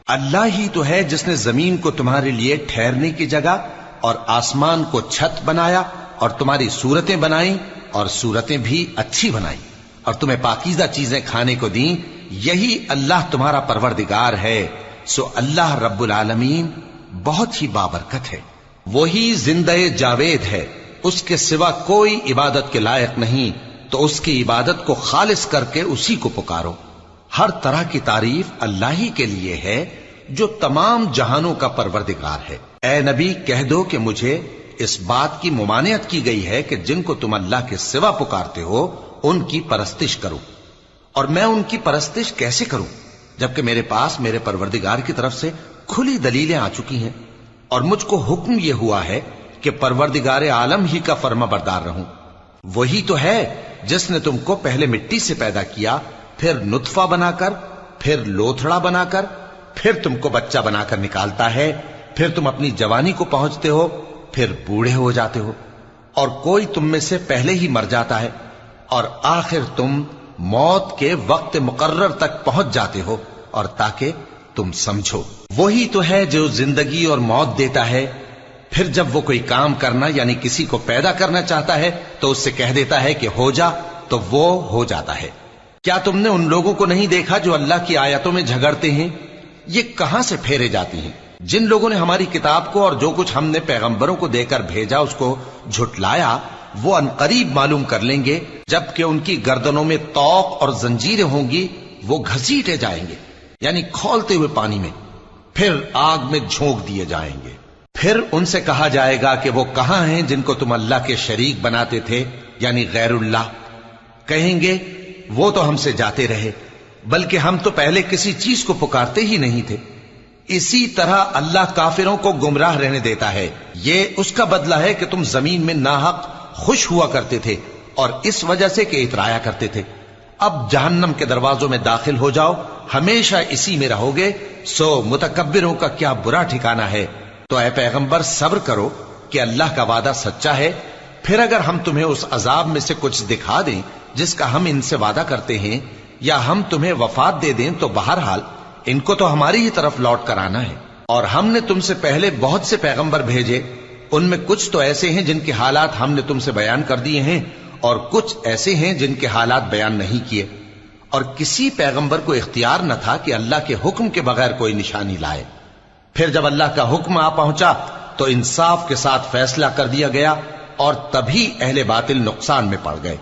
اللہ ہی تو ہے جس نے زمین کو تمہارے لیے ٹھہرنے کی جگہ اور آسمان کو چھت بنایا اور تمہاری صورتیں بنائیں اور صورتیں بھی اچھی بنائیں اور تمہیں پاکیزہ چیزیں کھانے کو دیں. یہی اللہ تمہارا پروردگار ہے. سو اللہ رب العالمین بہت ہی بابرکت ہے. وہی زندہ جاوید ہے، اس کے سوا کوئی عبادت کے لائق نہیں، تو اس کی عبادت کو خالص کر کے اسی کو پکارو. ہر طرح کی تعریف اللہ ہی کے لیے ہے جو تمام جہانوں کا پروردگار ہے. اے نبی کہہ دو کہ مجھے اس بات کی ممانعت کی گئی ہے کہ جن کو تم اللہ کے سوا پکارتے ہو ان کی پرستش کرو، اور میں ان کی پرستش کیسے کروں جبکہ میرے پاس میرے پروردگار کی طرف سے کھلی دلیلیں آ چکی ہیں، اور مجھ کو حکم یہ ہوا ہے کہ پروردگار عالم ہی کا فرما بردار رہوں. وہی تو ہے جس نے تم کو پہلے مٹی سے پیدا کیا، پھر نطفہ بنا کر، پھر لوتھڑا بنا کر، پھر تم کو بچہ بنا کر نکالتا ہے، پھر تم اپنی جوانی کو پہنچتے ہو، پھر بوڑھے ہو جاتے ہو، اور کوئی تم میں سے پہلے ہی مر جاتا ہے، اور آخر تم موت کے وقت مقرر تک پہنچ جاتے ہو. اور تاکہ تم سمجھو وہی تو ہے جو زندگی اور موت دیتا ہے، پھر جب وہ کوئی کام کرنا یعنی کسی کو پیدا کرنا چاہتا ہے تو اس سے کہہ دیتا ہے کہ ہو جا، تو وہ ہو جاتا ہے. کیا تم نے ان لوگوں کو نہیں دیکھا جو اللہ کی آیتوں میں جھگڑتے ہیں؟ یہ کہاں سے پھیرے جاتی ہیں؟ جن لوگوں نے ہماری کتاب کو اور جو کچھ ہم نے پیغمبروں کو دے کر بھیجا اس کو جھٹلایا، وہ انقریب معلوم کر لیں گے جبکہ ان کی گردنوں میں طوق اور زنجیریں ہوں گی، وہ گھسیٹے جائیں گے یعنی کھولتے ہوئے پانی میں، پھر آگ میں جھونک دیے جائیں گے. پھر ان سے کہا جائے گا کہ وہ کہاں ہیں جن کو تم اللہ کے شریک بناتے تھے یعنی غیر اللہ؟ کہیں گے وہ تو ہم سے جاتے رہے، بلکہ ہم تو پہلے کسی چیز کو پکارتے ہی نہیں تھے. اسی طرح اللہ کافروں کو گمراہ رہنے دیتا ہے. یہ اس کا بدلہ ہے کہ تم زمین میں ناحق خوش ہوا کرتے تھے اور اس وجہ سے کہ اترایا کرتے تھے. اب جہنم کے دروازوں میں داخل ہو جاؤ، ہمیشہ اسی میں رہو گے. سو متکبروں کا کیا برا ٹھکانہ ہے. تو اے پیغمبر صبر کرو کہ اللہ کا وعدہ سچا ہے. پھر اگر ہم تمہیں اس عذاب میں سے کچھ دکھا دیں جس کا ہم ان سے وعدہ کرتے ہیں، یا ہم تمہیں وفات دے دیں، تو بہرحال ان کو تو ہماری ہی طرف لوٹ کر آنا ہے. اور ہم نے تم سے پہلے بہت سے پیغمبر بھیجے، ان میں کچھ تو ایسے ہیں جن کے حالات ہم نے تم سے بیان کر دیے ہیں، اور کچھ ایسے ہیں جن کے حالات بیان نہیں کیے. اور کسی پیغمبر کو اختیار نہ تھا کہ اللہ کے حکم کے بغیر کوئی نشانی لائے. پھر جب اللہ کا حکم آ پہنچا تو انصاف کے ساتھ فیصلہ کر دیا گیا، اور تبھی اہل باطل نقصان میں پڑ گئے.